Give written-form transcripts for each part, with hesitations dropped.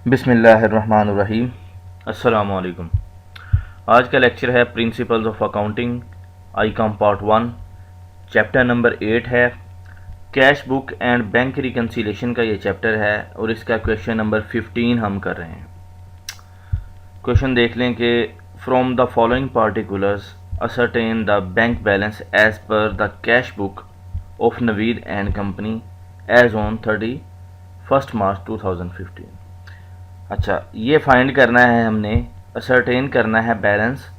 बिस्मिल्लाहिर्रहमानिर्रहीम। अस्सलामु अलैकुम। आज का लेक्चर है principles of accounting Icom part 1, chapter number 8 है। Cash book and bank reconciliation का ये चैप्टर है और इसका क्वेश्चन नंबर 15 हम कर रहे हैं। क्वेश्चन देख लें कि from the following particulars ascertain the bank balance as per the cash book of Naveed and company as on 31 March 2015। अच्छा, ये फाइंड करना है हमने, असरटेन करना है बैलेंस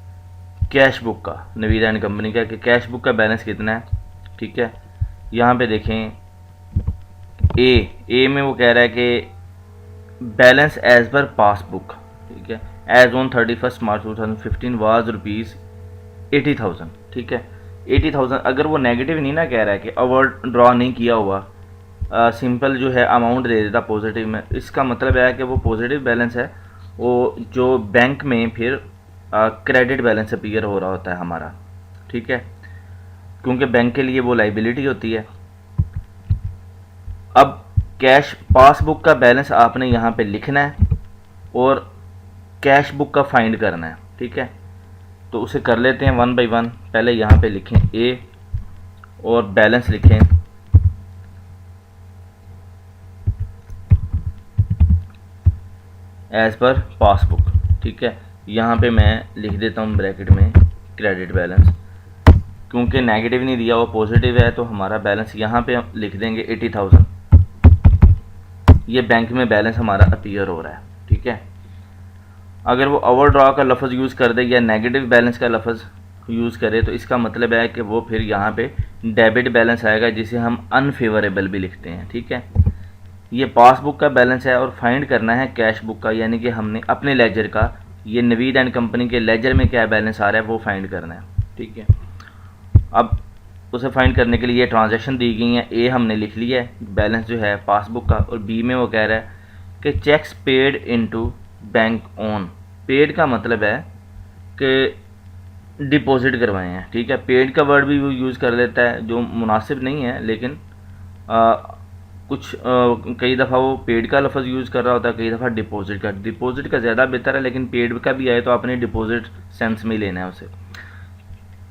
कैश बुक का, नवीद एंड कंपनी का, कि कैश बुक का बैलेंस कितना है। ठीक है, यहाँ पे देखें ए में वो कह रहा है कि बैलेंस एज पर पासबुक, ठीक है, एज ऑन 31 मार्च 2015 वाज ₹80,000। ठीक है, 80,000 अगर वो नेगेटिव नहीं ना कह रहा है कि ओवर ड्रॉ नहीं किया हुआ, सिंपल जो है अमाउंट दे देता पॉजिटिव में, इसका मतलब है कि वो पॉजिटिव बैलेंस है, वो जो बैंक में फिर क्रेडिट बैलेंस अपीयर हो रहा होता है हमारा। ठीक है, क्योंकि बैंक के लिए वो लाइबिलिटी होती है। अब कैश पासबुक का बैलेंस आपने यहाँ पे लिखना है और कैश बुक का फाइंड करना है। ठीक है, तो उसे कर लेते हैं वन बाय वन। पहले यहाँ पे लिखें ए और बैलेंस लिखें एज पर पासबुक। ठीक है, यहाँ पे मैं लिख देता हूँ ब्रैकेट में क्रेडिट बैलेंस, क्योंकि नेगेटिव नहीं दिया, वो पॉजिटिव है, तो हमारा बैलेंस यहाँ पे हम लिख देंगे 80,000। ये बैंक में बैलेंस हमारा अपीयर हो रहा है। ठीक है, अगर वो ओवरड्रॉ का लफ्ज़ यूज़ कर दे या नेगेटिव बैलेंस का लफ्ज़ यूज़ करे तो इसका मतलब है कि वो फिर यहाँ पे डेबिट बैलेंस आएगा, जिसे हम अनफेवरेबल भी लिखते हैं। ठीक है, ये पासबुक का बैलेंस है और फाइंड करना है कैश बुक का, यानी कि हमने अपने लेजर का, ये नवीद एंड कंपनी के लेजर में क्या बैलेंस आ रहा है वो फाइंड करना है। ठीक है, अब उसे फाइंड करने के लिए ट्रांजैक्शन दी गई हैं। ए हमने लिख लिया है बैलेंस जो है पासबुक का, और बी में वो कह रहा है कि checks paid into bank on. Paid का मतलब है कि डिपॉजिट करवाए हैं। ठीक है, पेड का वर्ड भी वो यूज़ कर लेता है जो मुनासिब नहीं है, लेकिन कई दफ़ा वो पेड का लफ्ज़ यूज़ कर रहा होता है, कई दफ़ा डिपॉजिट का। डिपॉजिट का ज़्यादा बेहतर है, लेकिन पेड का भी आए तो आपने डिपॉजिट सेंस में लेना है उसे।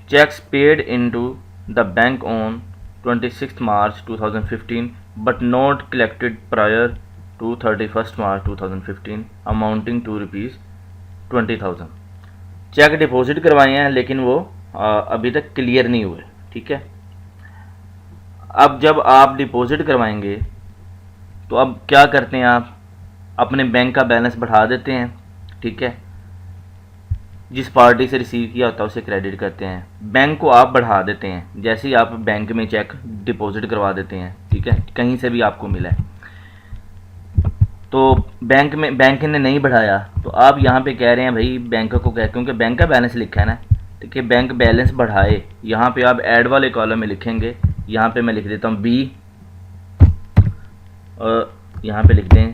Cheques paid into the bank on 26 March 2015 but not collected prior to 31 March 2015 amounting to ₹20,000। Cheque deposit करवाए हैं लेकिन वो अभी तक क्लियर नहीं हुए। ठीक है, अब जब आप डिपॉजिट करवाएंगे तो अब क्या करते हैं, आप अपने बैंक का बैलेंस बढ़ा देते हैं। ठीक है, जिस पार्टी से रिसीव किया होता है उसे क्रेडिट करते हैं, बैंक को आप बढ़ा देते हैं जैसे ही आप बैंक में चेक डिपॉजिट करवा देते हैं। ठीक है, कहीं से भी आपको मिला है तो बैंक ने नहीं बढ़ाया तो आप यहाँ पे कह रहे हैं भाई बैंक को कह, क्योंकि बैंक का बैलेंस लिखा है ना। ठीक है, बैंक बैलेंस बढ़ाए, यहाँ पे आप ऐड वाले कॉलम में लिखेंगे। यहाँ पे मैं लिख देता हूँ बी और यहाँ पे लिख दें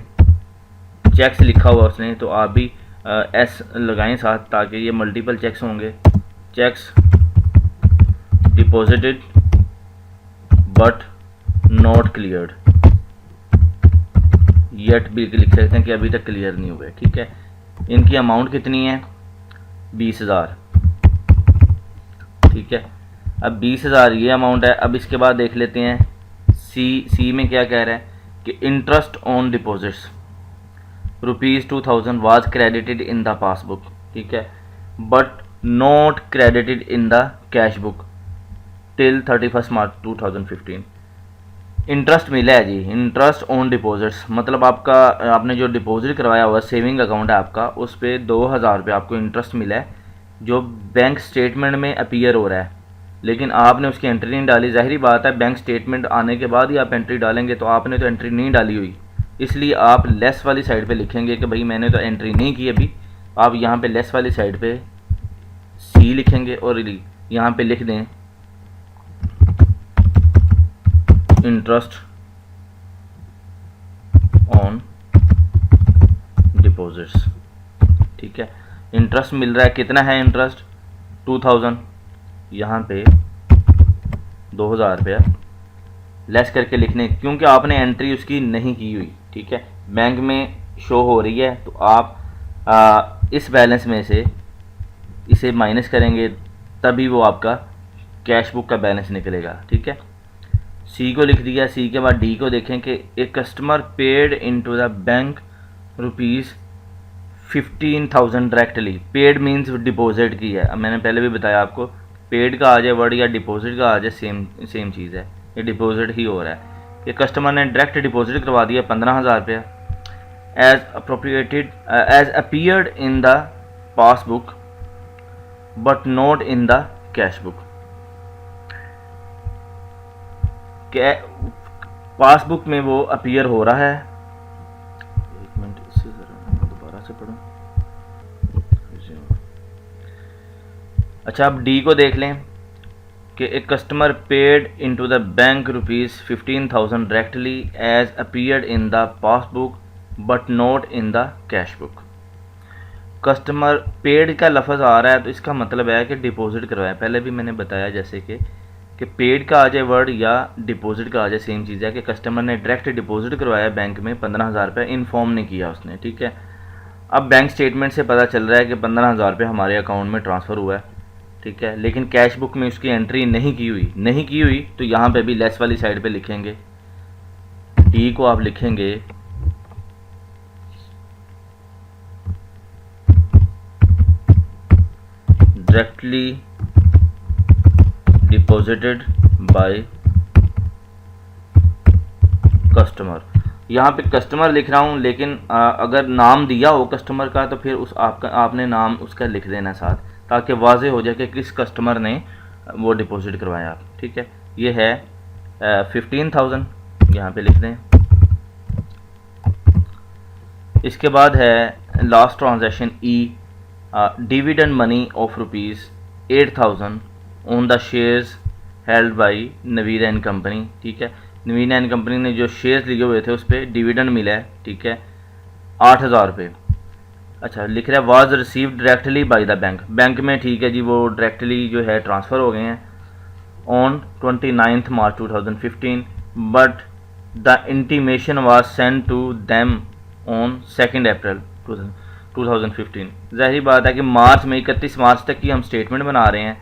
चेक्स लिखा हुआ उसने, तो आप भी एस लगाएं साथ, ताकि ये मल्टीपल चेक्स होंगे। Checks deposited but not cleared, yet भी लिख सकते हैं कि अभी तक क्लियर नहीं हुए। ठीक है, इनकी अमाउंट कितनी है, 20,000। ठीक है, अब 20,000 ये अमाउंट है। अब इसके बाद देख लेते हैं सी में क्या कह रहा है कि interest on deposits ₹2,000 was credited in the passbook. ठीक है, but not credited in the cash book till 31 March 2015। Interest मिला है जी, इंटरेस्ट ऑन डिपॉजिट्स, मतलब आपने जो डिपॉजिट करवाया हुआ सेविंग अकाउंट है आपका, उस पर 2,000 रुपये आपको इंटरेस्ट मिला है जो बैंक स्टेटमेंट में अपीयर हो रहा है, लेकिन आपने उसकी एंट्री नहीं डाली। जाहिर बात है, बैंक स्टेटमेंट आने के बाद ही आप एंट्री डालेंगे, तो आपने तो एंट्री नहीं डाली हुई, इसलिए आप लेस वाली साइड पे लिखेंगे कि भाई मैंने तो एंट्री नहीं की अभी। आप यहाँ पे लेस वाली साइड पे सी लिखेंगे और यहाँ पे लिख दें इंटरेस्ट ऑन डिपॉजिट्स। ठीक है, इंटरेस्ट मिल रहा है, कितना है इंटरेस्ट, 2,000, यहाँ पे 2,000 रुपया लेस करके लिखने, क्योंकि आपने एंट्री उसकी नहीं की हुई। ठीक है, बैंक में शो हो रही है तो आप इस बैलेंस में से इसे माइनस करेंगे, तभी वो आपका कैश बुक का बैलेंस निकलेगा। ठीक है, सी को लिख दिया। सी के बाद डी को देखें कि a customer paid into the bank rupees 15,000 directly. Paid means deposit की है। अब मैंने पहले भी बताया आपको, पेड का आ जाए वर्ड या डिपॉजिट का आ जाए, सेम चीज़ है, ये डिपॉजिट ही हो रहा है। ये कस्टमर ने डायरेक्ट डिपॉजिट करवा दिया 15,000 रुपया, as appeared in the passbook but not in the cash book. Passbook में वो अपीयर हो रहा है। एक मिनट, इससे जरा दोबारा से पढ़ूं। अच्छा, अब डी को देख लें कि एक customer paid into the bank rupees 15,000 directly as appeared in the passbook but not in the cash book. Customer paid का लफ्ज़ आ रहा है तो इसका मतलब है कि डिपॉजिट करवाया। पहले भी मैंने बताया जैसे कि पेड का आ जाए वर्ड या डिपॉजिट का आ जाए, सेम चीज़ है कि कस्टमर ने डायरेक्ट डिपॉजिट करवाया बैंक में 15,000 रुपये, इन्फॉर्म नहीं किया उसने। ठीक है, अब बैंक स्टेटमेंट से पता चल रहा है कि 15,000 रुपये हमारे अकाउंट में ट्रांसफ़र हुआ है। ठीक है, लेकिन कैश बुक में उसकी एंट्री नहीं की हुई तो यहाँ पे भी लेस वाली साइड पे लिखेंगे। डी को आप लिखेंगे डायरेक्टली डिपॉजिटेड बाय कस्टमर। यहाँ पे कस्टमर लिख रहा हूँ, लेकिन अगर नाम दिया हो कस्टमर का तो फिर आपने नाम उसका लिख देना साथ, ताकि वाज़े हो जाए कि किस कस्टमर ने वो डिपॉजिट करवाया। ठीक है, ये है 15,000, यहाँ पे लिख दें। इसके बाद है last transaction E, dividend money of rupees 8,000 on the shares held by Naveen and company. ठीक है, नवीन एंड कंपनी ने जो शेयर्स लिए हुए थे उस पर डिविडेंड मिला है। ठीक है, 8,000 रुपये। अच्छा, लिख रहा है was received directly by the bank में। ठीक है जी, वो डायरेक्टली जो है ट्रांसफ़र हो गए हैं on 29 March 2015, but the intimation was send to them on 2 April 2015। ज़ाहिर बात है कि मार्च में 31 मार्च तक की हम स्टेटमेंट बना रहे हैं,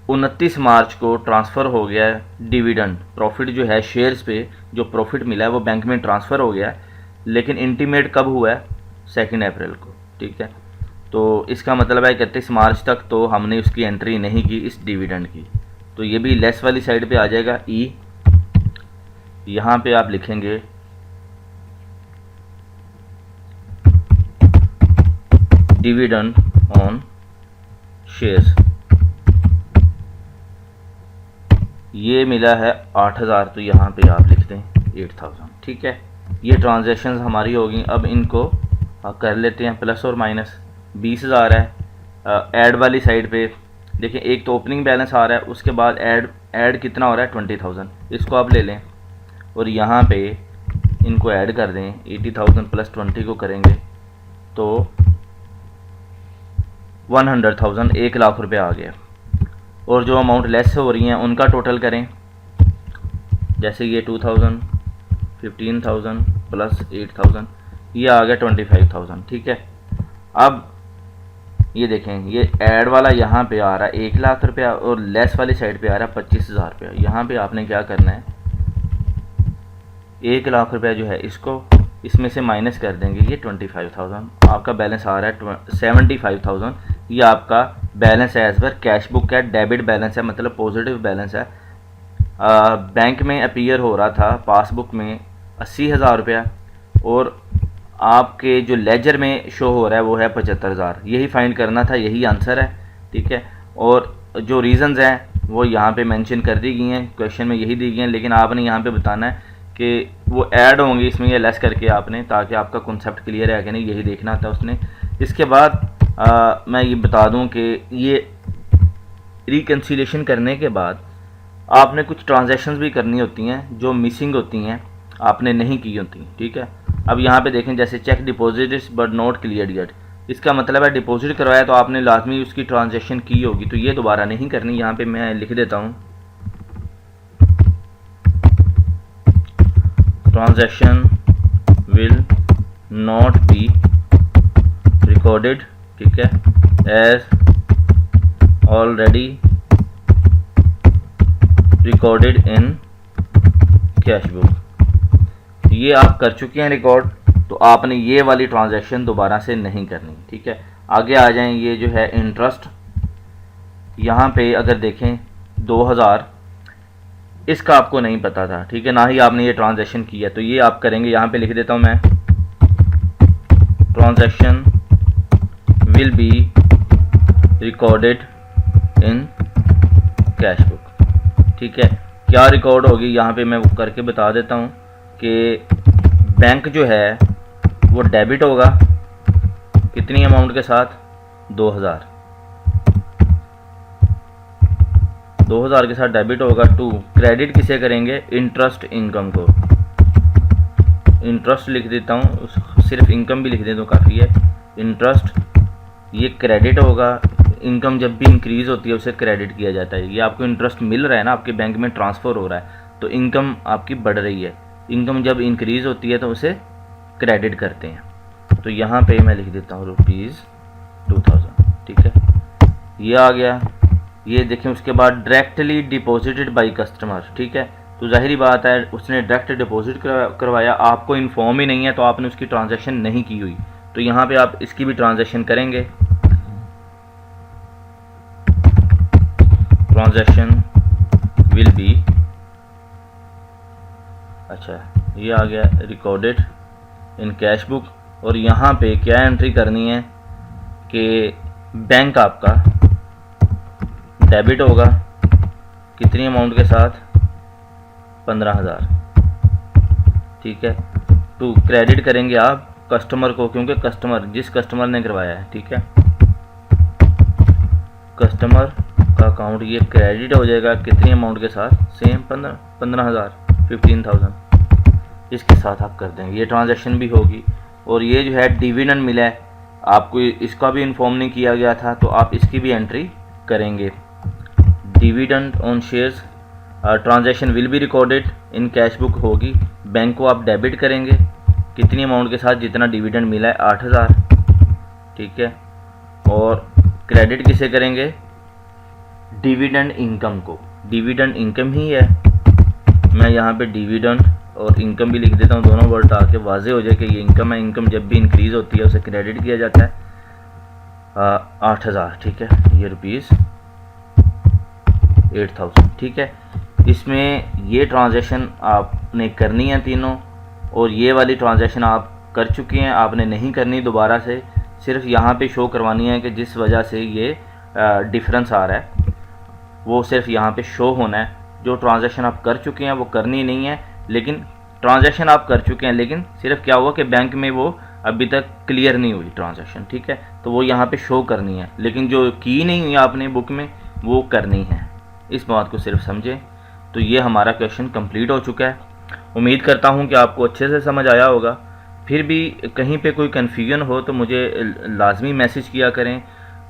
29 मार्च को ट्रांसफ़र हो गया है डिविडेंड, प्रॉफिट जो है शेयर्स पे जो प्रॉफिट मिला है वो बैंक में ट्रांसफ़र हो गया है, लेकिन इंटीमेट कब हुआ है? 2 अप्रैल को। ठीक है, तो इसका मतलब है 31 मार्च तक तो हमने उसकी एंट्री नहीं की इस डिविडेंड की, तो ये भी लेस वाली साइड पे आ जाएगा ई। यहाँ पे आप लिखेंगे डिविडेंड ऑन शेयर्स, ये मिला है 8,000, तो यहाँ पे आप लिख दें 8,000। ठीक है, ये ट्रांजैक्शंस हमारी होगी। अब इनको कर लेते हैं प्लस और माइनस। 20,000 है। ऐड वाली साइड पे देखिए, एक तो ओपनिंग बैलेंस आ रहा है, उसके बाद ऐड कितना हो रहा है? 20,000। इसको आप ले लें और यहाँ पे इनको ऐड कर दें। 80,000 प्लस 20 को करेंगे तो 100,000, 1,00,000 रुपये आ गया। और जो अमाउंट लेस हो रही हैं उनका टोटल करें, जैसे ये 2,000, 15,000 प्लस 8,000, ये आ गया 25,000। ठीक है, अब ये देखें, ये ऐड वाला यहाँ पे आ रहा है 1,00,000 रुपया और लेस वाली साइड पे आ रहा है 25,000 रुपया। यहाँ पे आपने क्या करना है, 1,00,000 रुपया जो है इसको इसमें से माइनस कर देंगे, ये 25,000, आपका बैलेंस आ रहा है 75,000। ये आपका बैलेंस है एज पर कैश बुक है, डेबिट बैलेंस है, मतलब पॉजिटिव बैलेंस है। बैंक में अपीयर हो रहा था पासबुक में 80,000 रुपया और आपके जो लेजर में शो हो रहा है वो है 75,000। यही फाइंड करना था, यही आंसर है। ठीक है, और जो रीज़न्स हैं वो यहाँ पे मेंशन कर दी गई हैं, क्वेश्चन में यही दी गई हैं, लेकिन आपने यहाँ पे बताना है कि वो ऐड होंगी इसमें या लेस करके आपने, ताकि आपका कॉन्सेप्ट क्लियर है कि नहीं, यही देखना था उसने। इसके बाद मैं ये बता दूं कि ये रिकन्सिलेशन करने के बाद आपने कुछ ट्रांजैक्शंस भी करनी होती हैं जो मिसिंग होती हैं, आपने नहीं की होती। ठीक है, अब यहाँ पे देखें, जैसे cheque deposit but not cleared yet, इसका मतलब है डिपॉजिट करवाया तो आपने लाजमी उसकी ट्रांजैक्शन की होगी, तो ये दोबारा नहीं करनी। यहाँ पे मैं लिख देता हूँ transaction will not be recorded, ठीक है, as already recorded in cash book. ये आप कर चुके हैं रिकॉर्ड, तो आपने ये वाली ट्रांजैक्शन दोबारा से नहीं करनी, ठीक है। आगे आ जाएं, ये जो है इंटरेस्ट, यहाँ पे अगर देखें 2000, इसका आपको नहीं पता था, ठीक है, ना ही आपने ये ट्रांजैक्शन किया, तो ये आप करेंगे, यहाँ पे लिख देता हूँ मैं, transaction will be recorded in cash book, ठीक है। क्या रिकॉर्ड होगी यहाँ पे मैं वो करके बता देता हूँ कि बैंक जो है वो डेबिट होगा कितनी अमाउंट के साथ, 2000 के साथ डेबिट होगा। टू क्रेडिट किसे करेंगे, इंटरेस्ट इनकम को, इंटरेस्ट लिख देता हूँ, सिर्फ इनकम भी लिख दे तो काफ़ी है। इंटरेस्ट ये क्रेडिट होगा, इनकम जब भी इंक्रीज़ होती है उसे क्रेडिट किया जाता है। ये आपको इंटरेस्ट मिल रहा है ना, आपके बैंक में ट्रांसफ़र हो रहा है, तो इनकम आपकी बढ़ रही है। इनकम जब इंक्रीज़ होती है तो उसे क्रेडिट करते हैं। तो यहाँ पे मैं लिख देता हूँ ₹2000, ठीक है, ये आ गया। ये देखें, उसके बाद डायरेक्टली डिपॉजिटेड बाय कस्टमर, ठीक है, तो जाहिर बात है उसने डायरेक्ट डिपॉजिट करवाया, आपको इन्फॉर्म ही नहीं है, तो आपने उसकी ट्रांजैक्शन नहीं की हुई, तो यहाँ पे आप इसकी भी ट्रांजैक्शन करेंगे। ट्रांजैक्शन विल बी, अच्छा ये आ गया, रिकॉर्डेड इन कैश बुक। और यहाँ पे क्या एंट्री करनी है कि बैंक आपका डेबिट होगा कितनी अमाउंट के साथ, 15,000, ठीक है। टू क्रेडिट करेंगे आप कस्टमर को, क्योंकि कस्टमर जिस कस्टमर ने करवाया है, ठीक है, कस्टमर का अकाउंट ये क्रेडिट हो जाएगा कितनी अमाउंट के साथ, सेम 15,000, 15,000 इसके साथ आप कर देंगे, ये ट्रांजैक्शन भी होगी। और ये जो है डिविडेंड मिला है आपको, इसका भी इन्फॉर्म नहीं किया गया था, तो आप इसकी भी एंट्री करेंगे। Dividend on shares, transaction will be recorded in cash book होगी, बैंक को आप डेबिट करेंगे कितनी अमाउंट के साथ, जितना डिविडेंड मिला है 8,000, ठीक है। और क्रेडिट किसे करेंगे, डिविडेंड इनकम को, डिविडेंड इनकम ही है, मैं यहाँ पे डिविडेंड और इनकम भी लिख देता हूँ, दोनों वर्ड ताकि वाजे हो जाए कि ये इनकम है। इनकम जब भी इंक्रीज़ होती है उसे क्रेडिट किया जाता है, 8,000, ठीक है, ये ₹8,000, ठीक है। इसमें ये ट्रांजैक्शन आपने करनी है तीनों, और ये वाली ट्रांजैक्शन आप कर चुके हैं, आपने नहीं करनी दोबारा से, सिर्फ यहाँ पे शो करवानी है कि जिस वजह से ये डिफरेंस आ रहा है वो सिर्फ यहाँ पे शो होना है। जो ट्रांजैक्शन आप कर चुके हैं वो करनी नहीं है, लेकिन ट्रांजैक्शन आप कर चुके हैं, लेकिन सिर्फ क्या हुआ कि बैंक में वो अभी तक क्लियर नहीं हुई ट्रांजैक्शन, ठीक है, तो वो यहाँ पे शो करनी है, लेकिन जो की नहीं हुई आपने बुक में वो करनी है। इस बात को सिर्फ समझें। तो ये हमारा क्वेश्चन कंप्लीट हो चुका है। उम्मीद करता हूँ कि आपको अच्छे से समझ आया होगा। फिर भी कहीं पे कोई कन्फ्यूजन हो तो मुझे लाजमी मैसेज किया करें,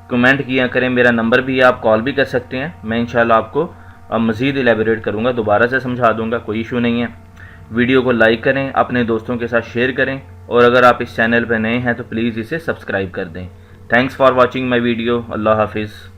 कमेंट किया करें, मेरा नंबर भी है, आप कॉल भी कर सकते हैं, मैं इंशाल्लाह आपको मज़ीद एलेबोरेट करूँगा, दोबारा से समझा दूँगा, कोई इशू नहीं है। वीडियो को लाइक करें, अपने दोस्तों के साथ शेयर करें, और अगर आप इस चैनल पर नए हैं तो प्लीज़ इसे सब्सक्राइब कर दें। Thanks for watching my video. अल्लाह हाफिज़।